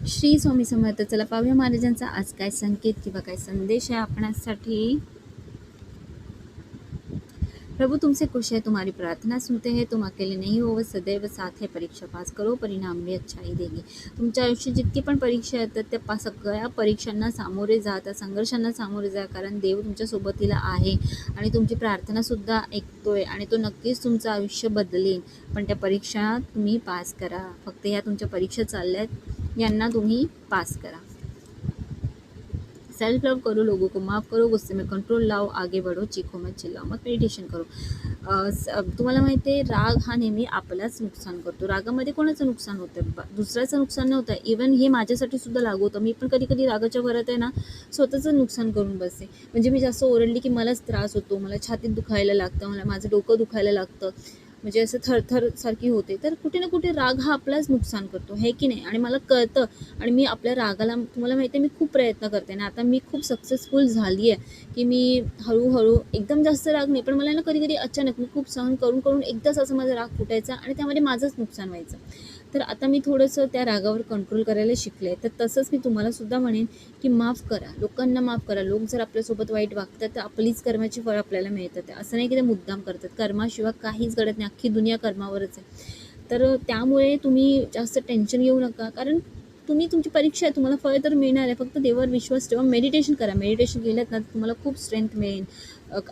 श्री स्वामी समर्थ. चला पाहूया महाराजांचा आज काय संकेत किंवा काय संदेश है आपणासाठी. प्रभु तुमसे खुश है, तुम्हारी प्रार्थना सुनते हैं, तुम अकेले नहीं हो, वह सदैव साथ है. परीक्षा पास करो, परिणाम भी अच्छा ही देगी. तुमच्या आयुष्यात जितकी पण परीक्षा येतात त्या सगळ्या परीक्षांना सामोरे जा, त्या संघर्षांना सामोरे जा, कारण देव तुमच्या सोबतीला आहे आणि तुमची प्रार्थना सुद्धा ऐकतोय आणि तो नक्कीच तुमचं आयुष्य बदलेल. पण त्या परीक्षा तुम्ही पास करा. फक्त ह्या तुमच्या परीक्षा चालल्यात, यांना तुम्ही पास करा. सेल्फ लव करो, लोगों को माफ़ करो, गुस्से में कंट्रोल लाओ, आगे बढ़ो, चीखो मत, चिल्लाओ मत, मेडिटेशन करो. तुम्हाला माहिती आहे राग हा नेहमी आपलाच नुकसान करतो. रागामध्ये कोणाचं नुकसान होतं? दुसऱ्याचं नुकसान न होतं. इवन हे माझ्यासाठी सुद्धा लागू होतं. मी पण कधी कधी रागाच्या भरात आहे ना स्वतःचं नुकसान करून बसते. म्हणजे मी जास्त ओरडली की मलाच त्रास होतो, मला छातीत दुखायला लागतं, मला माझं डोकं दुखायला लागतं, म्हणजे असं थरथर सारखी होते. तर कुठे ना कुठे राग हा आपलाच नुकसान करतो, हे की नाही? आणि मला कळतं आणि मी आपल्या रागाला, तुम्हाला माहिती आहे मी खूप प्रयत्न करते ना, आता मी खूप सक्सेसफुल झाली आहे की मी हळूहळू, एकदम जास्त राग नाही, पण मला ना कधी कधी अचानक मी खूप सहन करून करून एकदाच असं माझा राग फुटायचा आणि त्यामध्ये माझंच नुकसान व्हायचं. तर आता मी थोडंसं त्या रागावर कंट्रोल करायला शिकले. तर तसंच मी तुम्हाला सुद्धा म्हणेन की माफ करा, लोकांना माफ करा. लोक जर आपल्यासोबत वाईट वागतात तर आपलीच कर्माची फळ आपल्याला मिळतात. असं नाही की ते मुद्दाम करतात, कर्माशिवाय काहीच घडत नाही. अख्खी दुनिया कर्मावरच आहे. तर त्यामुळे तुम्ही जास्त टेन्शन घेऊ नका, कारण तुमची परीक्षा आहे, तुम्हाला फळ तर मिळणार आहे. फक्त देवावर विश्वास ठेवा, मेडिटेशन करा. मेडिटेशन केल्यात ना तुम्हाला खूप स्ट्रेंथ मिळेल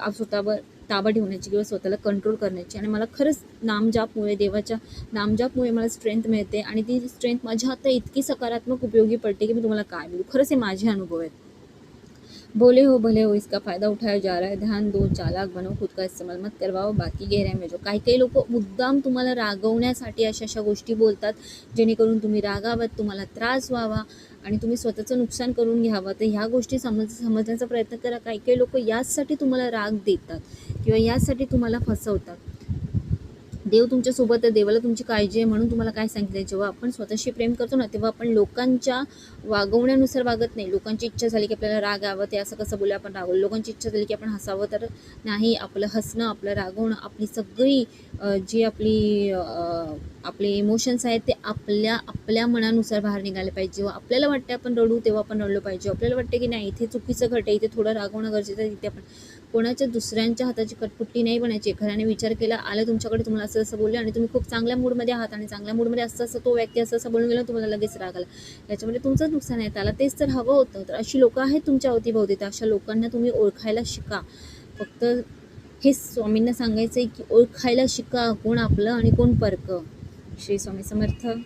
स्वतःवर ताबा ठेवण्याची किंवा स्वतःला कंट्रोल करण्याची. आणि मला खरंच नामजापमुळे, देवाच्या नामजापमुळे मला स्ट्रेंथ मिळते आणि ती स्ट्रेंथ माझ्या आता इतकी सकारात्मक उपयोगी पडते की मी तुम्हाला काय बोलू. खरंच हे माझे अनुभव आहेत. बोले हो भले हो, इसका फ़ायदा उठाया जा रहा है. ध्यान दो, चालाक बनो, खुद का इस्तेमाल मत करवाओ, बाकी गहराई में जो. काही लोक मुद्दाम तुम्हाला रागवण्यासाठी अशा गोष्टी बोलतात जेणेकरून तुम्ही रागावत, तुम्हाला त्रास व्हावा आणि तुम्ही स्वतःचं नुकसान करून घ्यावं. तर ह्या गोष्टी समजण्याचा प्रयत्न करा. काही लोक याचसाठी तुम्हाला राग देतात किंवा याचसाठी तुम्हाला फसवतात. देव तुमच्यासोबत आहे, देवाला तुमची काळजी आहे म्हणून तुम्हाला काय सांगितलं. जेव्हा आपण स्वतःशी प्रेम करतो ना तेव्हा आपण लोकांच्या वागवण्यानुसार वागत नाही. लोकांची इच्छा झाली की आपल्याला राग यावं, ते असं कसं बोलू आपण रागवलं. लोकांची इच्छा झाली की आपण हसावं, तर नाही. आपलं हसणं, आपलं रागवणं, आपली सगळी जी आपले इमोशन्स आहेत ते आपल्या मनानुसार बाहेर निघाले पाहिजे. जेव्हा आपल्याला वाटते आपण रडू तेव्हा आपण रडलो पाहिजे. आपल्याला वाटते की नाही इथे चुकीचं घडतं, इथे थोडं रागवणं गरजेचं आहे, तिथे आपण कोणाच्या दुसऱ्यांच्या हाताची कटपुट्टी नाही बनायची. एखाद्याने विचार केला, आलं तुमच्याकडे, तुम्हाला असं असं बोलले आणि तुम्ही खूप चांगल्या मूडमध्ये आहात आणि चांगल्या मूडमध्ये असं तो व्यक्ती असं बोलून गेला, तुम्हाला लगेच राग आला. याच्यामध्ये तुमचंच नुकसान आहे. त्याला तेच तर हवं होतं. तर अशी लोकं आहेत तुमच्या अवतीभोवती, तर अशा लोकांना तुम्ही ओळखायला शिका. फक्त हे स्वामींना सांगायचं आहे की ओळखायला शिका, कोण आपलं आणि कोण परकं. श्री स्वामी समर्थ.